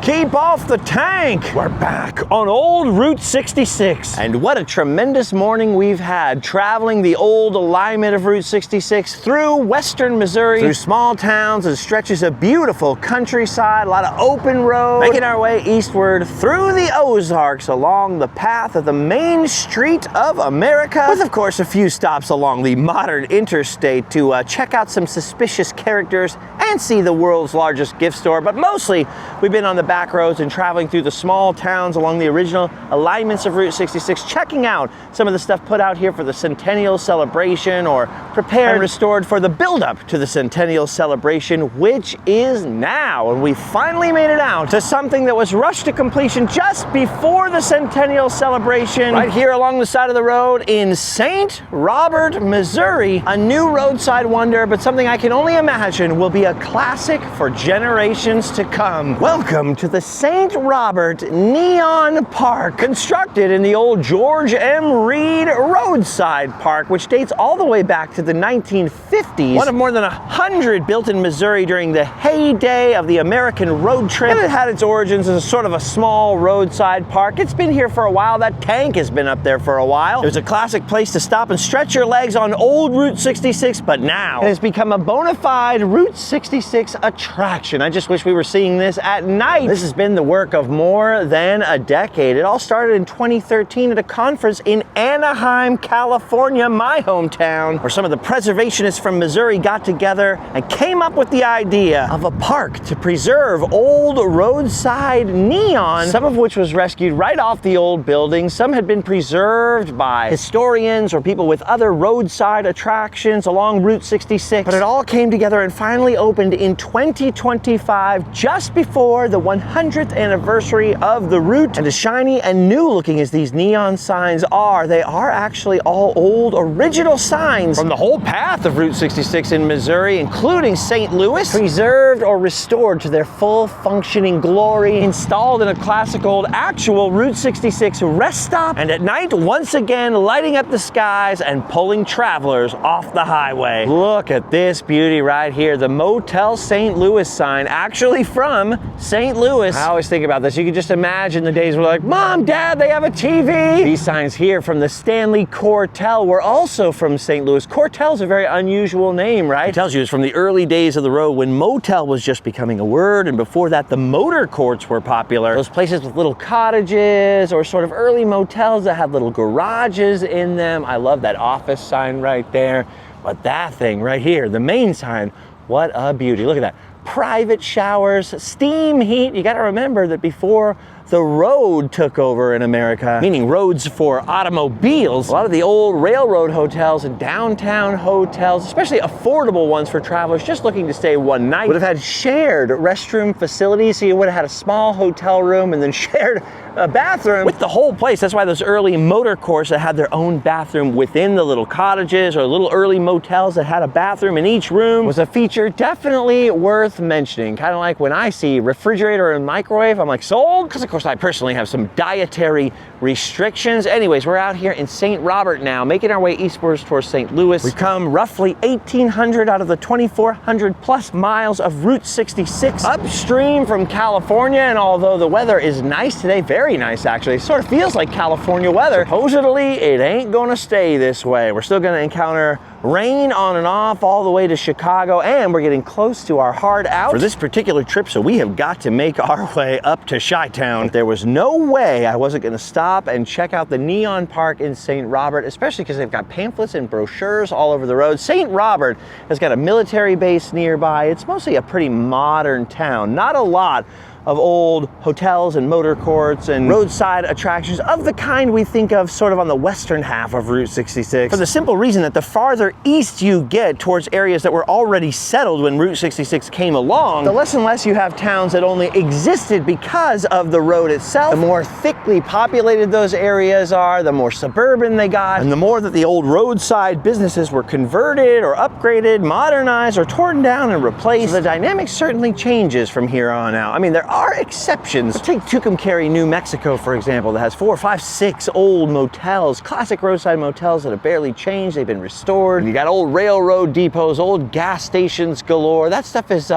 Keep off the tank! We're back on old Route 66. And what a tremendous morning we've had traveling the old alignment of Route 66 through western Missouri, through small towns and stretches of beautiful countryside, a lot of open road, making our way eastward through the Ozarks along the path of the main street of America, with of course a few stops along the modern interstate to check out some suspicious characters and see the world's largest gift store. But mostly we've been on the back roads and traveling through the small towns along the original alignments of Route 66, checking out some of the stuff put out here for the Centennial celebration or prepared and restored for the build-up to the Centennial celebration, which is now. And we finally made it out to something that was rushed to completion just before the Centennial celebration, right here along the side of the road in St. Robert, Missouri. A new roadside wonder, but something I can only imagine will be a classic for generations to come. Welcome to the St. Robert Neon Park, constructed in the old George M. Reed Roadside Park, which dates all the way back to the 1950s. One of more than 100 built in Missouri during the heyday of the American road trip. And it had its origins as a sort of a small roadside park. It's been here for a while. That tank has been up there for a while. It was a classic place to stop and stretch your legs on old Route 66, but now it has become a bona fide Route 66 attraction. I just wish we were seeing this at night. This has been the work of more than a decade. It all started in 2013 at a conference in Anaheim, California, my hometown, where some of the preservationists from Missouri got together and came up with the idea of a park to preserve old roadside neon, some of which was rescued right off the old building. Some had been preserved by historians or people with other roadside attractions along Route 66, but it all came together and finally opened in 2025, just before the 100th anniversary of the route. And as shiny and new looking as these neon signs are, they are actually all old original signs from the whole path of Route 66 in Missouri, including St. Louis, preserved or restored to their full functioning glory, installed in a classic old actual Route 66 rest stop, and at night once again lighting up the skies and pulling travelers off the highway. Look at this beauty right here, the Motel St. Louis sign, actually from St. Louis. I always think about this. You can just imagine the days where like, Mom, Dad, they have a TV. These signs here from the Stanley Cortel were also from St. Louis. Cortel's a very unusual name, right? It tells you it's from the early days of the road when motel was just becoming a word, and before that the motor courts were popular. Those places with little cottages or sort of early motels that had little garages in them. I love that office sign right there. But that thing right here, the main sign, what a beauty. Look at that. Private showers, steam heat. You got to remember that before the road took over in America, meaning roads for automobiles, a lot of the old railroad hotels and downtown hotels, especially affordable ones for travelers just looking to stay one night, would have had shared restroom facilities. So you would have had a small hotel room and then shared a bathroom with the whole place. That's why those early motor courts that had their own bathroom within the little cottages, or little early motels that had a bathroom in each room, was a feature definitely worth mentioning. Kind of like when I see refrigerator and microwave, I'm like, sold? Because of course I personally have some dietary restrictions. Anyways, we're out here in St. Robert now, making our way eastwards towards St. Louis. We've come roughly 1,800 out of the 2,400 plus miles of Route 66 upstream from California. And although the weather is nice today, very nice actually, it sort of feels like California weather, supposedly it ain't gonna stay this way. We're still gonna encounter rain on and off all the way to Chicago, and we're getting close to our hard out for this particular trip, so we have got to make our way up to Chi-Town. There was no way I wasn't gonna stop and check out the Neon Park in St. Robert, especially because they've got pamphlets and brochures all over the road. St. Robert has got a military base nearby. It's mostly a pretty modern town, not a lot of old hotels and motor courts and roadside attractions of the kind we think of sort of on the western half of Route 66, for the simple reason that the farther east you get towards areas that were already settled when Route 66 came along, the less and less you have towns that only existed because of the road itself. The more thickly populated those areas are, the more suburban they got, and the more that the old roadside businesses were converted or upgraded, modernized, or torn down and replaced. So the dynamic certainly changes from here on out. I mean, there are exceptions. Take Tucumcari, New Mexico, for example, that has 4, 5, 6 old motels, classic roadside motels that have barely changed. They've been restored. And you got old railroad depots, old gas stations galore. That stuff is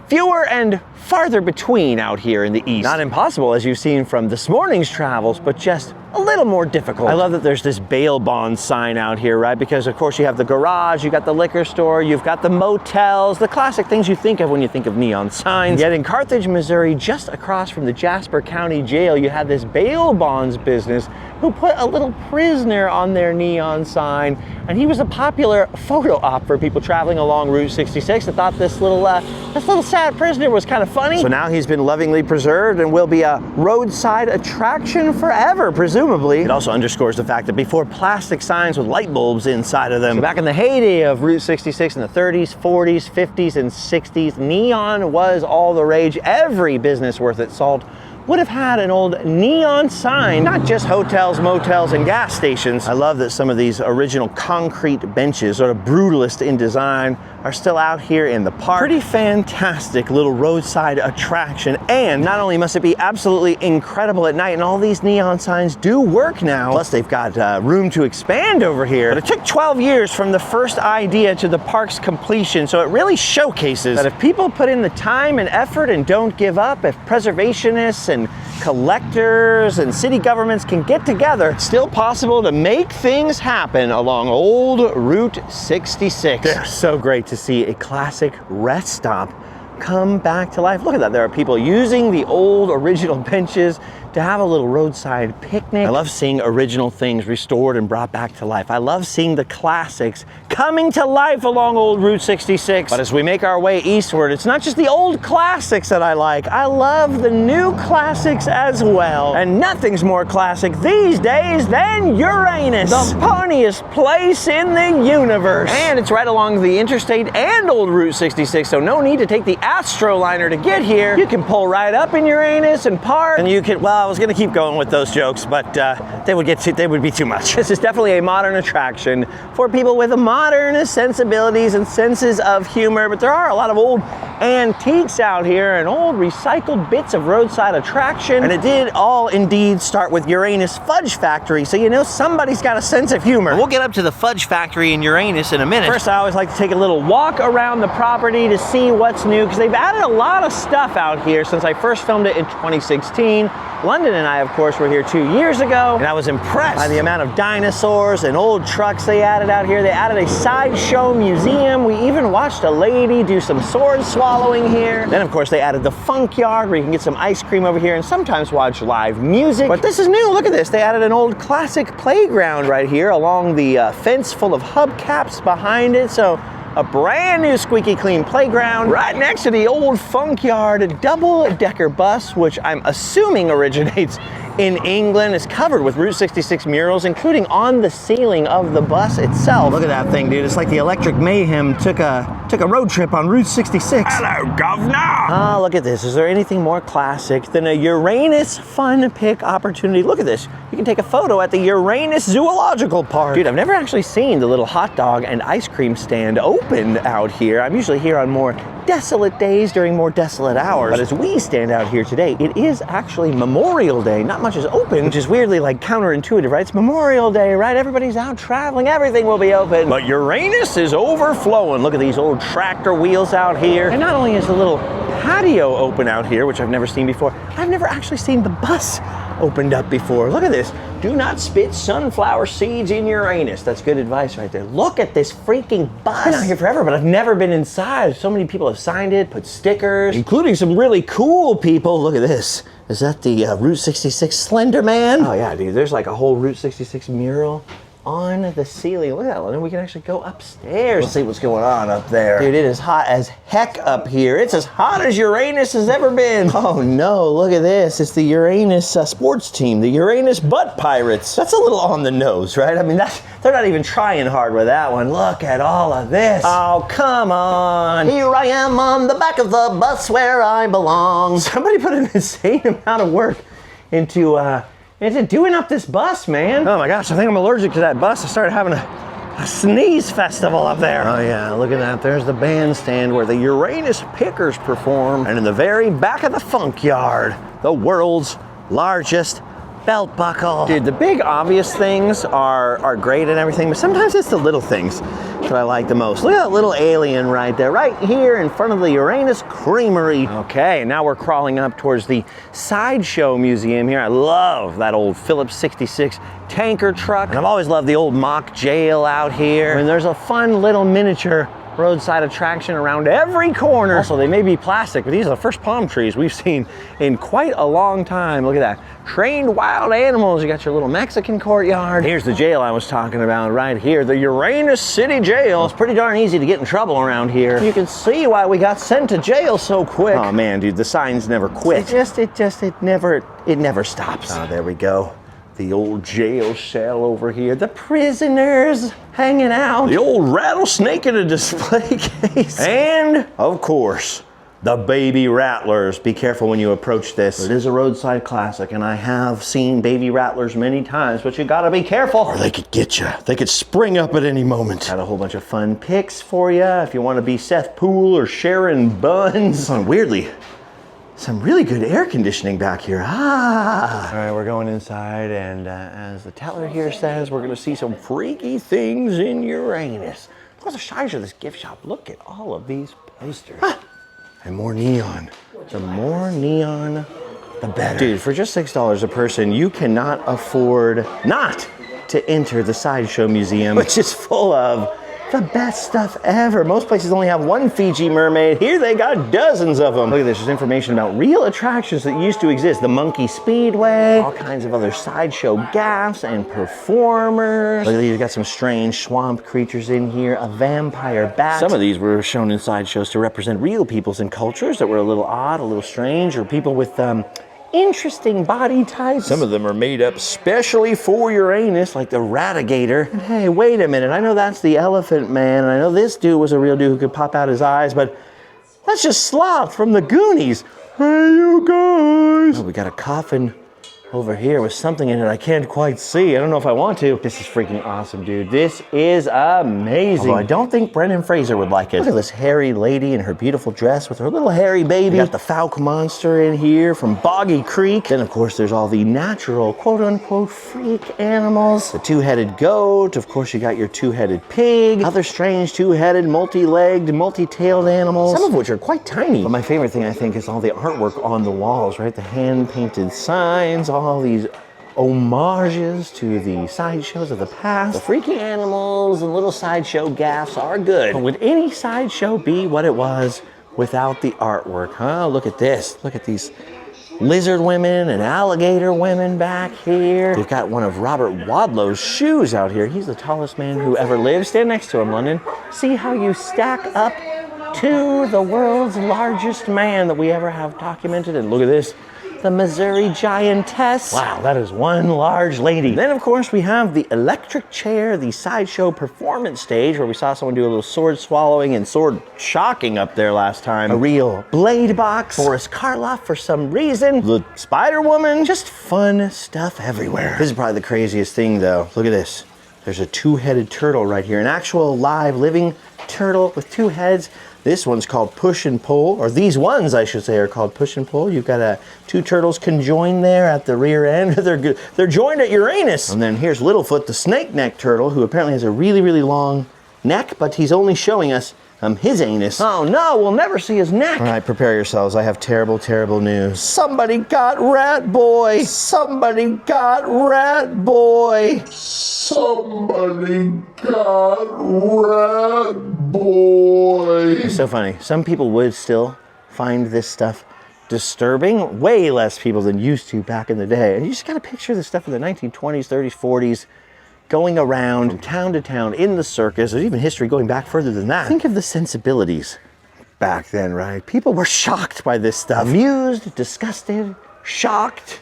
fewer and farther between out here in the east. Not impossible, as you've seen from this morning's travels, but just a little more difficult. I love that there's this bail bond sign out here, right? Because of course you have the garage, you got the liquor store, you've got the motels, the classic things you think of when you think of neon signs. Yet in Carthage, Missouri, just across from the Jasper County Jail, you had this bail bonds business who put a little prisoner on their neon sign, and he was a popular photo op for people traveling along Route 66 that thought this little sad prisoner was kind of funny. So now he's been lovingly preserved and will be a roadside attraction forever, presumably. It also underscores the fact that before plastic signs with light bulbs inside of them, so back in the heyday of Route 66 in the 30s, 40s, 50s, and 60s, neon was all the rage. Every business worth its salt would have had an old neon sign, not just hotels, motels, and gas stations. I love that some of these original concrete benches, sort of brutalist in design, are still out here in the park. Pretty fantastic little roadside attraction, and not only must it be absolutely incredible at night, and all these neon signs do work now, plus they've got room to expand over here, but it took 12 years from the first idea to the park's completion, so it really showcases that if people put in the time and effort and don't give up, if preservationists and collectors and city governments can get together, it's still possible to make things happen along old Route 66. It's so great to see a classic rest stop come back to life. Look at that, there are people using the old original benches to have a little roadside picnic. I love seeing original things restored and brought back to life. I love seeing the classics coming to life along old Route 66. But as we make our way eastward, it's not just the old classics that I like. I love the new classics as well. And nothing's more classic these days than Uranus, the funniest place in the universe. And it's right along the interstate and old Route 66, so no need to take the Astroliner to get here. You can pull right up in Uranus and park, and you can, well, I was gonna keep going with those jokes, but they would be too much. This is definitely a modern attraction for people with modern sensibilities and senses of humor, but there are a lot of old antiques out here and old recycled bits of roadside attraction. And it did all indeed start with Uranus Fudge Factory, so you know somebody's got a sense of humor. We'll get up to the Fudge Factory in Uranus in a minute. First, I always like to take a little walk around the property to see what's new, because they've added a lot of stuff out here since I first filmed it in 2016. London and I, of course, were here 2 years ago, and I was impressed by the amount of dinosaurs and old trucks they added out here. They added a Sideshow Museum. We even watched a lady do some sword swallowing here. Then, of course, they added the Funk Yard, where you can get some ice cream over here and sometimes watch live music. But this is new. Look at this. They added an old classic playground right here along the fence full of hubcaps behind it. So a brand new squeaky clean playground right next to the old Funk Yard, a double-decker bus, which I'm assuming originates in England, is covered with Route 66 murals, including on the ceiling of the bus itself. Look at that thing, dude. It's like the Electric Mayhem took a road trip on Route 66. Hello, governor! Ah, look at this. Is there anything more classic than a Uranus fun pick opportunity? Look at this. You can take a photo at the Uranus Zoological Park. Dude, I've never actually seen the little hot dog and ice cream stand open out here. I'm usually here on more desolate days during more desolate hours. But as we stand out here today, it is actually Memorial Day. Not much is open, which is weirdly like counterintuitive, right? It's Memorial Day, right? Everybody's out traveling, everything will be open. But Uranus is overflowing. Look at these old tractor wheels out here. And not only is the little patio open out here, which I've never seen before, I've never actually seen the bus opened up before. Look at this. Do not spit sunflower seeds in Uranus. That's good advice right there. Look at this freaking bus. I've been out here forever, but I've never been inside. So many people have signed it, put stickers, including some really cool people. Look at this. Is that the Route 66 Slender Man? Oh yeah, dude, there's like a whole Route 66 mural on the ceiling. Look at that one. We can actually go upstairs. Let's see what's going on up there. Dude, it is hot as heck up here. It's as hot as Uranus has ever been. Oh no, look at this. It's the Uranus sports team, the Uranus Butt Pirates. That's a little on the nose, right? I mean, they're not even trying hard with that one. Look at all of this. Oh, come on. Here I am on the back of the bus where I belong. Somebody put an insane amount of work into doing up this bus, man. Oh my gosh, I think I'm allergic to that bus. I started having a sneeze festival up there. Oh yeah, look at that. There's the bandstand where the Uranus Pickers perform. And in the very back of the Funk Yard, the world's largest belt buckle. Dude, the big obvious things are great and everything, but sometimes it's the little things that I like the most. Look at that little alien right there, right here in front of the Uranus Creamery. Okay, now we're crawling up towards the Sideshow Museum here. I love that old Phillips 66 tanker truck. And I've always loved the old mock jail out here. And there's a fun little miniature roadside attraction around every corner. Also, they may be plastic, but these are the first palm trees we've seen in quite a long time. Look at that. Trained wild animals. You got your little Mexican courtyard. Here's the jail I was talking about right here, the Uranus City Jail. It's pretty darn easy to get in trouble around here. You can see why we got sent to jail so quick. Oh man, dude, the signs never quit. It never stops. Oh, there we go. The old jail cell over here. The prisoners hanging out. The old rattlesnake in a display case. And, of course, the baby rattlers. Be careful when you approach this. It is a roadside classic, and I have seen baby rattlers many times, but you gotta be careful, or they could get you. They could spring up at any moment. Got a whole bunch of fun pics for you if you want to be Seth Poole or Sharon Buns. Oh, weirdly, some really good air conditioning back here. Ah! All right, we're going inside, and as the teller here says, we're gonna see some freaky things in Uranus. Look at the size of this gift shop. Look at all of these posters. Ah! And more neon. The more neon, the better. Dude, for just $6 a person, you cannot afford not to enter the Sideshow Museum, which is full of the best stuff ever. Most places only have one Fiji mermaid. Here they got dozens of them. Look at this, there's information about real attractions that used to exist. The Monkey Speedway, all kinds of other sideshow gaffs and performers. Look at these, you got some strange swamp creatures in here, a vampire bat. Some of these were shown in sideshows to represent real peoples and cultures that were a little odd, a little strange, or people with interesting body types. Some of them are made up specially for Uranus, like the Ratigator. And hey, wait a minute, I know that's the Elephant Man, and I know this dude was a real dude who could pop out his eyes, but that's just Sloth from the Goonies. Hey, you guys. Oh, we got a coffin over here with something in it I can't quite see. I don't know if I want to. This is freaking awesome, dude. This is amazing. Although I don't think Brendan Fraser would like it. Look at this hairy lady in her beautiful dress with her little hairy baby. We got the Falk monster in here from Boggy Creek. Then, of course, there's all the natural, quote-unquote, freak animals. The two-headed goat. Of course, you got your two-headed pig. Other strange two-headed, multi-legged, multi-tailed animals. Some of which are quite tiny. But my favorite thing, I think, is all the artwork on the walls, right? The hand-painted signs, all these homages to the sideshows of the past. The freaky animals and little sideshow gaffs are good. But would any sideshow be what it was without the artwork, huh? Look at this. Look at these lizard women and alligator women back here. We've got one of Robert Wadlow's shoes out here. He's the tallest man who ever lived. Stand next to him, London. See how you stack up to the world's largest man that we ever have documented. And look at this. The Missouri Giantess. Wow, that is one large lady. Then, of course, we have the electric chair, the sideshow performance stage, where we saw someone do a little sword swallowing and sword shocking up there last time. A real blade box. Boris Karloff for some reason. The Spider Woman. Just fun stuff everywhere. This is probably the craziest thing, though. Look at this. There's a two-headed turtle right here. An actual live living turtle with two heads. This one's called Push and Pull, or these ones, I should say, are called Push and Pull. You've got two turtles conjoined there at the rear end. They're joined at Uranus. And then here's Littlefoot, the snake neck turtle, who apparently has a really, really long neck, but he's only showing us his anus. Oh no, we'll never see his neck. All right, prepare yourselves. I have terrible, terrible news. Somebody got Rat Boy. Somebody got Rat Boy. Somebody got Rat Boy. It's so funny. Some people would still find this stuff disturbing. Way less people than used to back in the day. And you just gotta picture this stuff in the 1920s, 30s, 40s. Going around from town to town in the circus. There's even history going back further than that. Think of the sensibilities back then, right? People were shocked by this stuff. Amused, disgusted, shocked,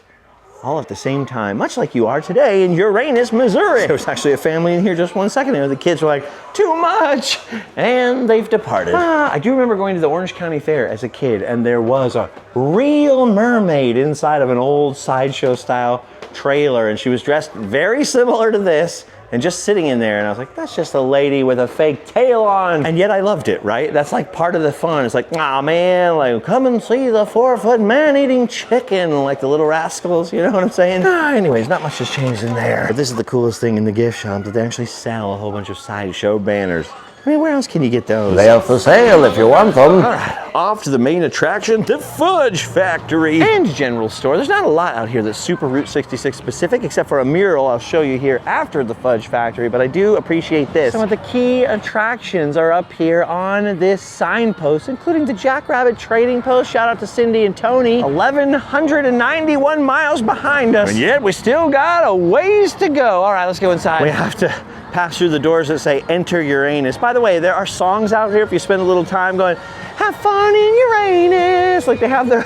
all at the same time, much like you are today in Uranus, Missouri. There was actually a family in here just 1 second ago. The kids were like, too much, and they've departed. I do remember going to the Orange County Fair as a kid, and there was a real mermaid inside of an old sideshow style trailer, and she was dressed very similar to this, and just sitting in there, and I was like, that's just a lady with a fake tail on. And yet I loved it, right? That's like part of the fun. It's like, aw, man, like, come and see the 4-foot man eating chicken, like the Little Rascals, you know what I'm saying? Anyways, not much has changed in there. But this is the coolest thing in the gift shop, that they actually sell a whole bunch of Sideshow banners. I mean, where else can you get those? They're for sale if you want them. All right, off to the main attraction, the Fudge Factory and general store. There's not a lot out here that's super Route 66 specific, except for a mural I'll show you here after the Fudge Factory, but I do appreciate this. Some of the key attractions are up here on this signpost, including the Jackrabbit Trading Post. Shout out to Cindy and Tony. 1,191 miles behind us, and yet we still got a ways to go. All right, let's go inside. We have to pass through the doors that say Enter Uranus. By the way, there are songs out here if you spend a little time going, have fun in Uranus. Like they have their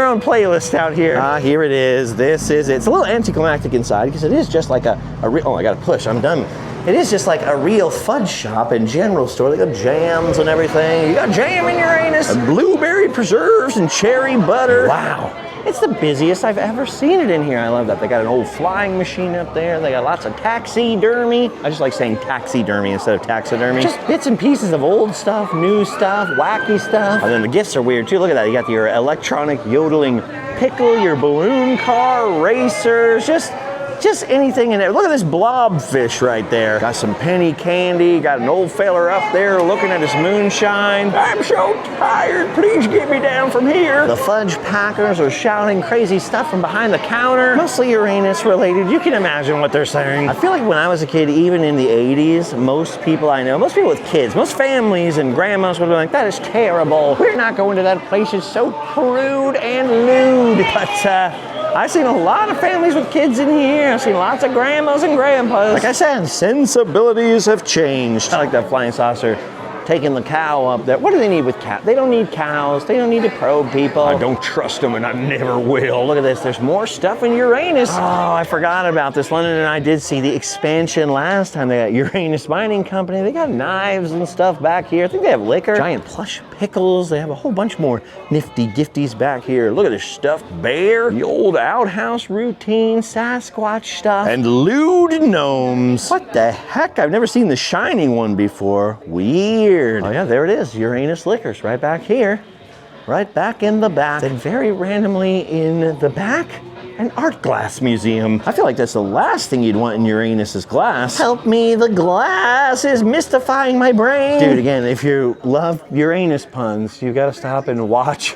own playlist out here. Here it is. This is it. It's a little anticlimactic inside because it is just like a real, oh, I gotta push, I'm done. It is just like a real fudge shop and general store. They got jams and everything. You got jam in Uranus, and blueberry preserves and cherry butter. Wow. It's the busiest I've ever seen it in here. I love that. They got an old flying machine up there. They got lots of taxidermy. I just like saying taxidermy instead of taxidermy. Just bits and pieces of old stuff, new stuff, wacky stuff. And then the gifts are weird too. Look at that. You got your electronic yodeling pickle, your balloon car, racers, just anything in there. Look at this blobfish right there. Got some penny candy. Got an old feller up there looking at his moonshine. I'm so tired. Please get me down from here. The fudge packers are shouting crazy stuff from behind the counter. Mostly Uranus related. You can imagine what they're saying. I feel like when I was a kid, even in the 80s, most people I know, most people with kids, most families and grandmas would be like, that is terrible. We're not going to that place. It's so crude and lewd. But I've seen a lot of families with kids in here. I've seen lots of grandmas and grandpas. Like I said, sensibilities have changed. I like that flying saucer taking the cow up there. What do they need with cows? They don't need cows. They don't need to probe people. I don't trust them, and I never will. Look at this. There's more stuff in Uranus. Oh, I forgot about this. London and I did see the expansion last time. They got Uranus Mining Company. They got knives and stuff back here. I think they have liquor. Giant plush pickles. They have a whole bunch more nifty gifties back here. Look at this stuffed bear. The old outhouse routine, Sasquatch stuff. And lewd gnomes. What the heck? I've never seen the shining one before. Weird. Oh yeah, there it is. Uranus Liquors right back here. Right back in the back. And very randomly in the back, an art glass museum. I feel like that's the last thing you'd want in Uranus's glass. Help me, the glass is mystifying my brain. Dude, again, if you love Uranus puns, you gotta stop and watch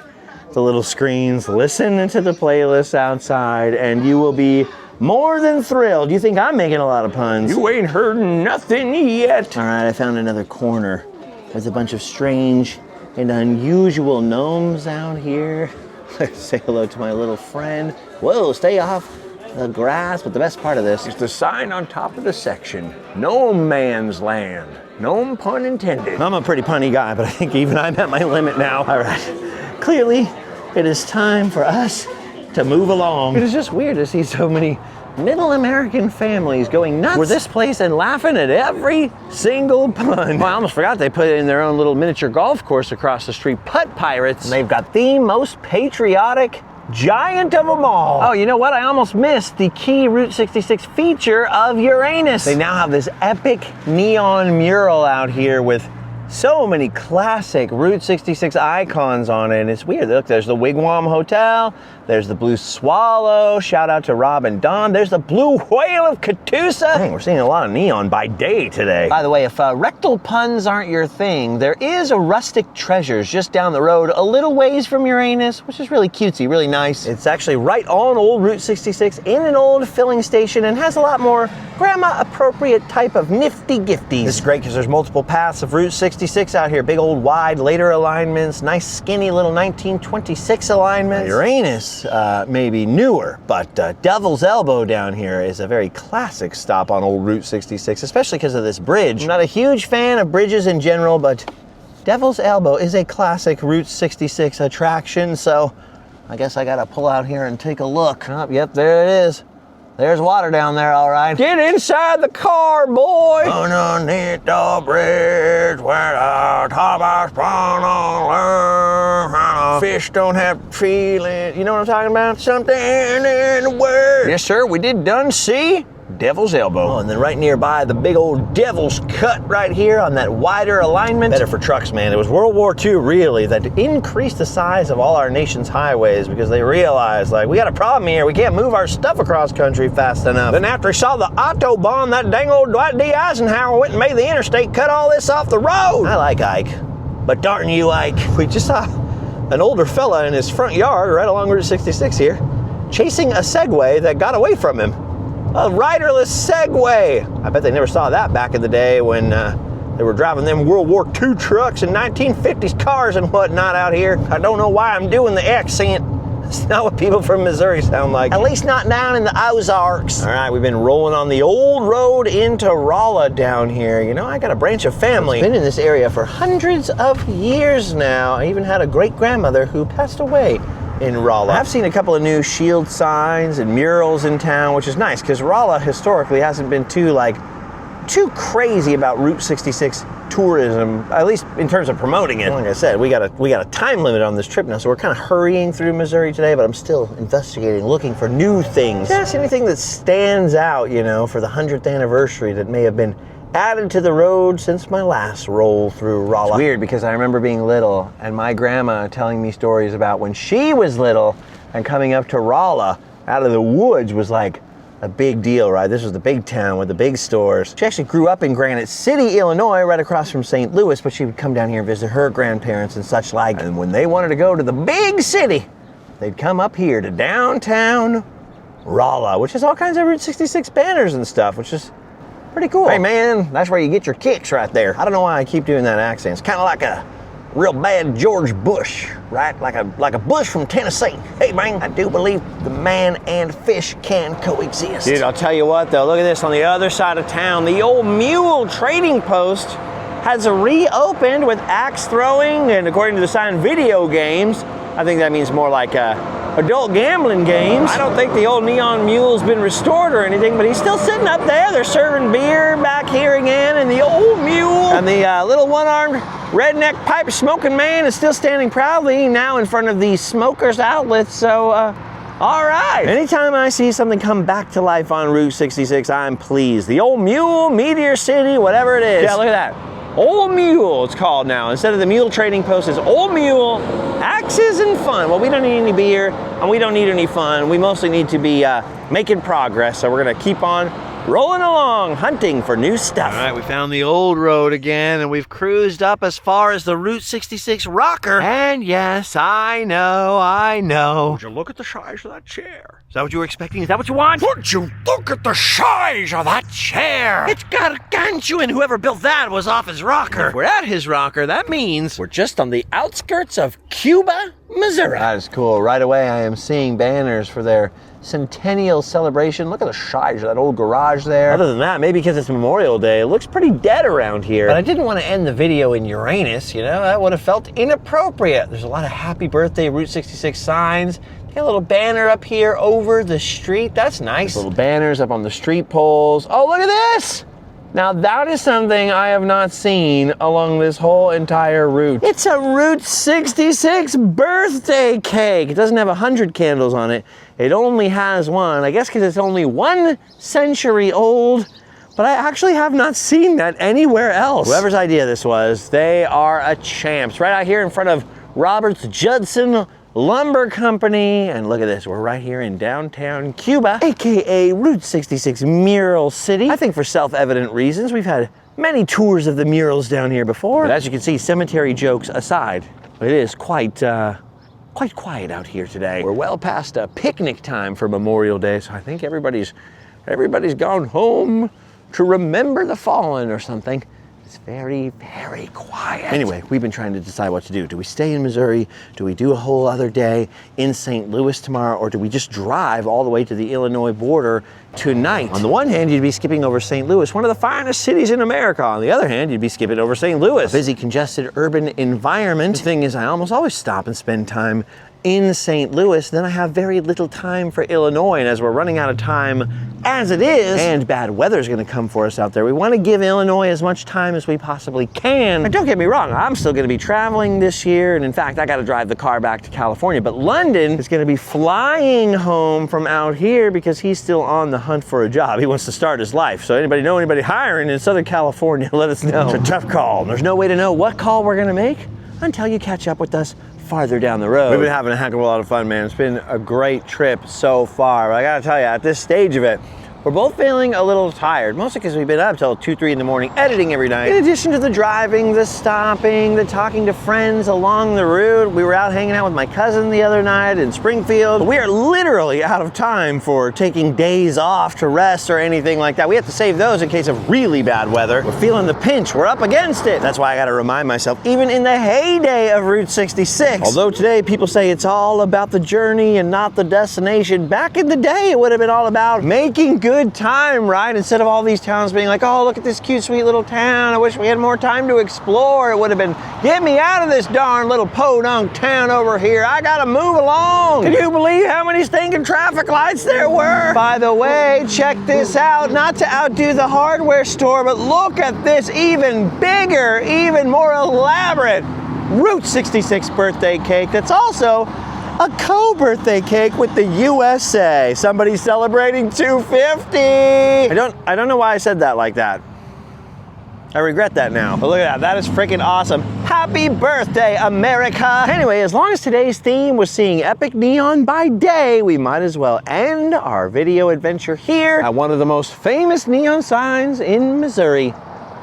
the little screens, listen to the playlist outside, and you will be more than thrilled. You think I'm making a lot of puns? You ain't heard nothing yet. All right, I found another corner. There's a bunch of strange and unusual gnomes out here. Let's say hello to my little friend. Whoa, stay off the grass. But the best part of this is the sign on top of the section. No man's land. No pun intended. I'm a pretty punny guy, but I think even I'm at my limit now. All right, clearly it is time for us to move along. It is just weird to see so many middle American families going nuts for this place and laughing at every single pun. Well, I almost forgot they put in their own little miniature golf course across the street, Putt Pirates. And they've got the most patriotic giant of them all. Oh, you know what? I almost missed the key Route 66 feature of Uranus. They now have this epic neon mural out here with so many classic Route 66 icons on it. And it's weird. Look, there's the Wigwam Hotel. There's the Blue Swallow. Shout out to Rob and Don. There's the Blue Whale of Catoosa. Dang, we're seeing a lot of neon by day today. By the way, if rectal puns aren't your thing, there is a Rustic Treasures just down the road, a little ways from Uranus, which is really cutesy, really nice. It's actually right on old Route 66 in an old filling station and has a lot more grandma-appropriate type of nifty gifties. This is great because there's multiple paths of Route 66 out here. Big old wide later alignments, nice skinny little 1926 alignments. Uranus maybe newer, but Devil's Elbow down here is a very classic stop on old Route 66, especially because of this bridge. I'm not a huge fan of bridges in general, but Devil's Elbow is a classic Route 66 attraction, so I guess I gotta pull out here and take a look. Oh, yep, there it is. There's water down there, all right. Get inside the car, boy. Underneath the bridge where the top is fish don't have feelings. You know what I'm talking about? Something in the word. Yes, sir, we did done see Devil's Elbow. Oh, and then right nearby, the big old Devil's Cut right here on that wider alignment. Better for trucks, man. It was World War II, really, that increased the size of all our nation's highways because they realized, like, we got a problem here. We can't move our stuff across country fast enough. Then after he saw the Autobahn, that dang old Dwight D. Eisenhower went and made the interstate, cut all this off the road. I like Ike, but darn you, Ike. We just saw an older fella in his front yard right along Route 66 here, chasing a Segway that got away from him. A riderless Segway. I bet they never saw that back in the day when they were driving them World War II trucks and 1950s cars and whatnot out here. I don't know why I'm doing the accent. It's not what people from Missouri sound like. At least not down in the Ozarks. All right, we've been rolling on the old road into Rolla down here. You know, I got a branch of family. I've been in this area for hundreds of years now. I even had a great-grandmother who passed away in Rolla. I've seen a couple of new shield signs and murals in town, which is nice because Rolla historically hasn't been too crazy about Route 66 tourism, at least in terms of promoting it. Like I said, we got a time limit on this trip now, so we're kind of hurrying through Missouri today, but I'm still investigating, looking for new things. Just anything that stands out, you know, for the 100th anniversary that may have been added to the road since my last roll through Rolla. It's weird because I remember being little and my grandma telling me stories about when she was little and coming up to Rolla out of the woods was like a big deal, right? This was the big town with the big stores. She actually grew up in Granite City, Illinois, right across from St. Louis, but she would come down here and visit her grandparents and such like. And when they wanted to go to the big city, they'd come up here to downtown Rolla, which has all kinds of Route 66 banners and stuff, which is pretty cool. Hey man, that's where you get your kicks right there. I don't know why I keep doing that accent. It's kind of like a real bad George Bush, right? Like a Bush from Tennessee. Hey man, I do believe the man and fish can coexist. Dude, I'll tell you what though, look at this on the other side of town. The old Mule Trading Post has reopened with axe throwing and according to the sign, video games. I think that means more like adult gambling games. I don't think the old Neon Mule's been restored or anything, but he's still sitting up there. They're serving beer back here again, and the old Mule and the little one-armed redneck pipe smoking man is still standing proudly now in front of the smokers outlets. So, all right. Anytime I see something come back to life on Route 66, I'm pleased. The old Mule, Meteor City, whatever it is. Yeah, look at that. Ole Mule, it's called now. Instead of the Mule Trading Post, it's Ole Mule, axes and fun. Well, we don't need any beer, and we don't need any fun. We mostly need to be making progress, so we're gonna keep on rolling along, hunting for new stuff. All right, we found the old road again, and we've cruised up as far as the Route 66 rocker. And yes, I know. Would you look at the size of that chair? Is that what you were expecting? Is that what you want? Would you look at the size of that chair? It's gargantuan. Whoever built that was off his rocker. If we're at his rocker, that means we're just on the outskirts of Cuba, Missouri. That is cool. Right away, I am seeing banners for their Centennial celebration. Look at the size of that old garage there. Other than that, maybe because it's Memorial Day, it looks pretty dead around here. But I didn't want to end the video in Uranus, you know? That would have felt inappropriate. There's a lot of happy birthday Route 66 signs. Got a little banner up here over the street. That's nice. There's little banners up on the street poles. Oh, look at this! Now that is something I have not seen along this whole entire route. It's a Route 66 birthday cake. It doesn't have 100 candles on it. It only has one, I guess because it's only 1 century old, but I actually have not seen that anywhere else. Whoever's idea this was, they are a champs. Right out here in front of Roberts Judson Lumber Company, and look at this, we're right here in downtown Cuba, aka Route 66 Mural City. I think for self-evident reasons, we've had many tours of the murals down here before. But as you can see, cemetery jokes aside, it is quite quiet out here today. We're well past picnic time for Memorial Day, so I think everybody's gone home to remember the fallen or something. It's very, very quiet. Anyway, we've been trying to decide what to do. Do we stay in Missouri? Do we do a whole other day in St. Louis tomorrow? Or do we just drive all the way to the Illinois border tonight? On the one hand, you'd be skipping over St. Louis, one of the finest cities in America. On the other hand, you'd be skipping over St. Louis, a busy, congested urban environment. The thing is, I almost always stop and spend time in St. Louis, then I have very little time for Illinois. And as we're running out of time as it is, and bad weather is going to come for us out there, we want to give Illinois as much time as we possibly can. And don't get me wrong, I'm still going to be traveling this year, and in fact, I got to drive the car back to California. But London is going to be flying home from out here because he's still on the hunt for a job. He wants to start his life. So anybody know anybody hiring in Southern California, let us know. It's a tough call. There's no way to know what call we're going to make until you catch up with us farther down the road. We've been having a heck of a lot of fun, man. It's been a great trip so far. But I gotta tell you, at this stage of it, we're both feeling a little tired, mostly because we've been up till 2, 3 in the morning editing every night. In addition to the driving, the stopping, the talking to friends along the route. We were out hanging out with my cousin the other night in Springfield. We are literally out of time for taking days off to rest or anything like that. We have to save those in case of really bad weather. We're feeling the pinch, we're up against it. That's why I gotta remind myself, even in the heyday of Route 66, although today people say it's all about the journey and not the destination, back in the day it would have been all about making good time, right? Instead of all these towns being like, oh, look at this cute, sweet little town. I wish we had more time to explore. It would have been, get me out of this darn little podunk town over here. I gotta move along. Can you believe how many stinking traffic lights there were? By the way, check this out. Not to outdo the hardware store, but look at this even bigger, even more elaborate Route 66 birthday cake that's also a co-birthday cake with the USA. Somebody's celebrating 250. I don't know why I said that like that. I regret that now. But look at that, that is freaking awesome. Happy birthday, America. Anyway, as long as today's theme was seeing epic neon by day, we might as well end our video adventure here at one of the most famous neon signs in Missouri,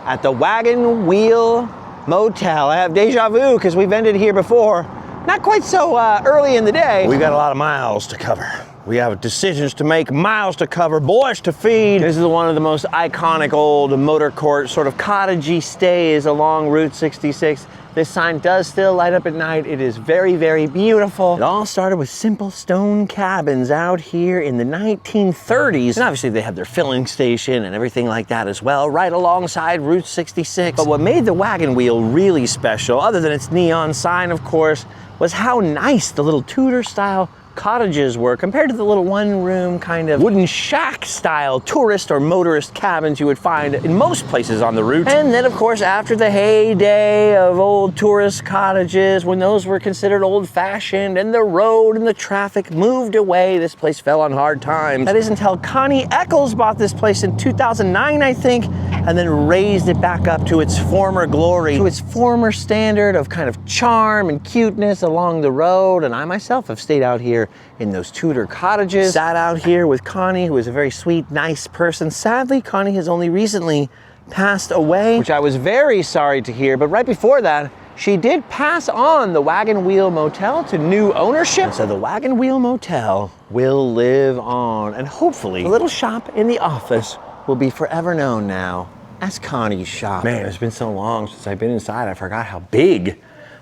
at the Wagon Wheel Motel. I have deja vu because we've ended here before. Not quite so early in the day. We've got a lot of miles to cover. We have decisions to make, miles to cover, boys to feed. This is one of the most iconic old motor court sort of cottagey stays along Route 66. This sign does still light up at night. It is very, very beautiful. It all started with simple stone cabins out here in the 1930s. And obviously they had their filling station and everything like that as well, right alongside Route 66. But what made the Wagon Wheel really special, other than its neon sign, of course, was how nice the little Tudor style cottages were compared to the little one-room kind of wooden shack style tourist or motorist cabins you would find in most places on the route. And then of course after the heyday of old tourist cottages, when those were considered old-fashioned and the road and the traffic moved away, this place fell on hard times. That is until Connie Eccles bought this place in 2009, I think, and then raised it back up to its former glory, to its former standard of kind of charm and cuteness along the road. And I myself have stayed out here in those Tudor cottages, sat out here with Connie, who is a very sweet, nice person. Sadly, Connie has only recently passed away, which I was very sorry to hear, but right before that, she did pass on the Wagon Wheel Motel to new ownership. And so the Wagon Wheel Motel will live on, and hopefully the little shop in the office will be forever known now as Connie's shop. Man, it's been so long since I've been inside, I forgot how big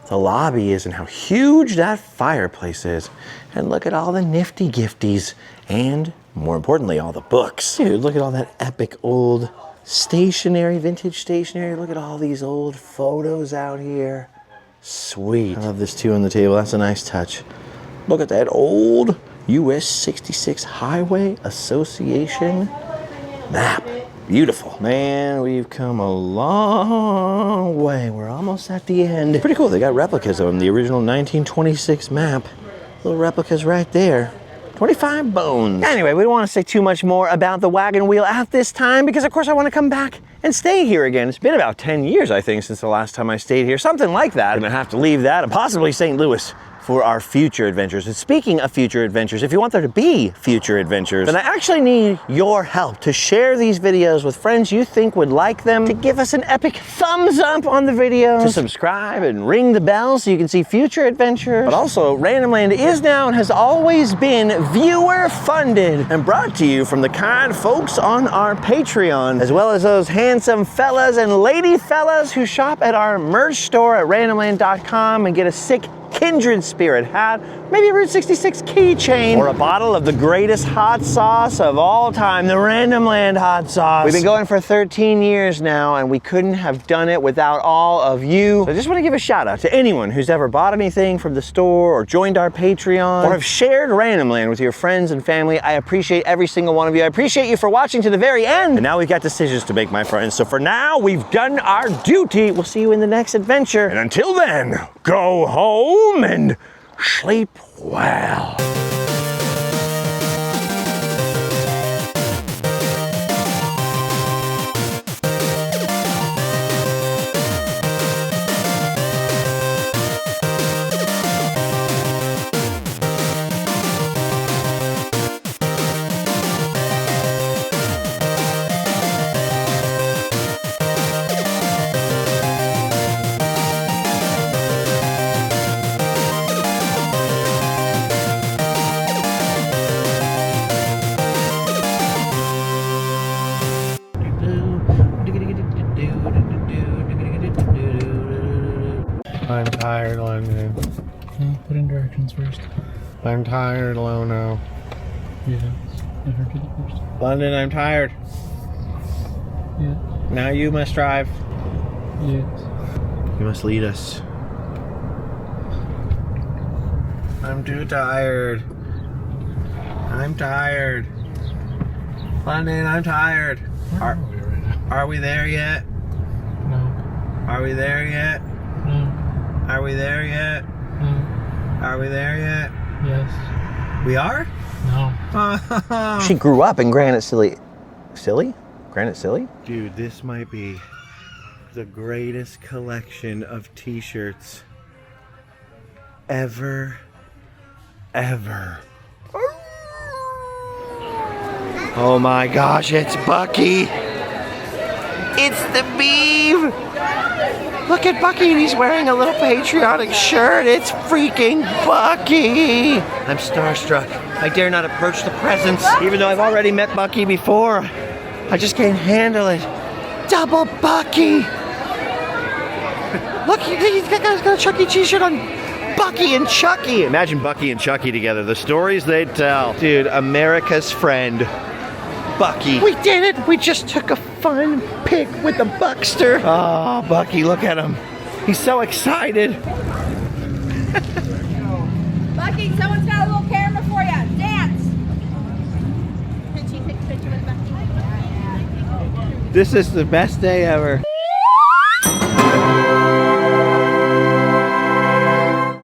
the lobby is and how huge that fireplace is. And look at all the nifty gifties and, more importantly, all the books. Dude, look at all that epic old stationery, vintage stationery. Look at all these old photos out here. Sweet. I love this too on the table. That's a nice touch. Look at that old US 66 Highway Association map. Beautiful. Man, we've come a long way. We're almost at the end. Pretty cool. They got replicas of them. The original 1926 map. Little replicas right there. 25 bones. Anyway, we don't want to say too much more about the Wagon Wheel at this time because, of course, I want to come back and stay here again. It's been about 10 years, I think, since the last time I stayed here. Something like that. I'm going to have to leave that and possibly St. Louis for our future adventures. And speaking of future adventures, if you want there to be future adventures, then I actually need your help to share these videos with friends you think would like them, to give us an epic thumbs up on the video, to subscribe and ring the bell so you can see future adventures. But also, Random Land is now and has always been viewer funded and brought to you from the kind folks on our Patreon, as well as those handsome fellas and lady fellas who shop at our merch store at randomland.com and get a sick Kindred Spirit hat maybe a Route 66 keychain, or a bottle of the greatest hot sauce of all time, the Random Land hot sauce. We've been going for 13 years now, and we couldn't have done it without all of you. So I just want to give a shout out to anyone who's ever bought anything from the store, or joined our Patreon, or have shared Random Land with your friends and family. I appreciate every single one of you. I appreciate you for watching to the very end. And now we've got decisions to make, my friends. So for now, we've done our duty. We'll see you in the next adventure. And until then, go home and sleep well. I'm tired, London. Put in directions first. I'm tired, Lono. Yes. I heard you first. London, I'm tired. Yes. Now you must drive. Yes. You must lead us. I'm too tired. I'm tired. London, I'm tired. Where are we right now? Are we there yet? No. Are we there yet? No. Are we there yet? No. Are we there yet? Yes. We are? No. She grew up in Granite City. Silly? Granite City? Dude, this might be the greatest collection of t-shirts ever. Oh my gosh, it's Bucky. It's the Beeve. Look at Bucky, and he's wearing a little patriotic shirt. It's freaking Bucky. I'm starstruck. I dare not approach the presence, even though I've already met Bucky before. I just can't handle it. Double Bucky. Look, he's got a Chucky t-shirt on. Bucky and Chucky. Imagine Bucky and Chucky together. The stories they'd tell. Dude, America's friend, Bucky. We did it. We just took a fun pic with the Buckster. Oh, Bucky, look at him. He's so excited. Bucky, someone's got a little camera for you. Dance. Can she take a picture with Bucky? This is the best day ever.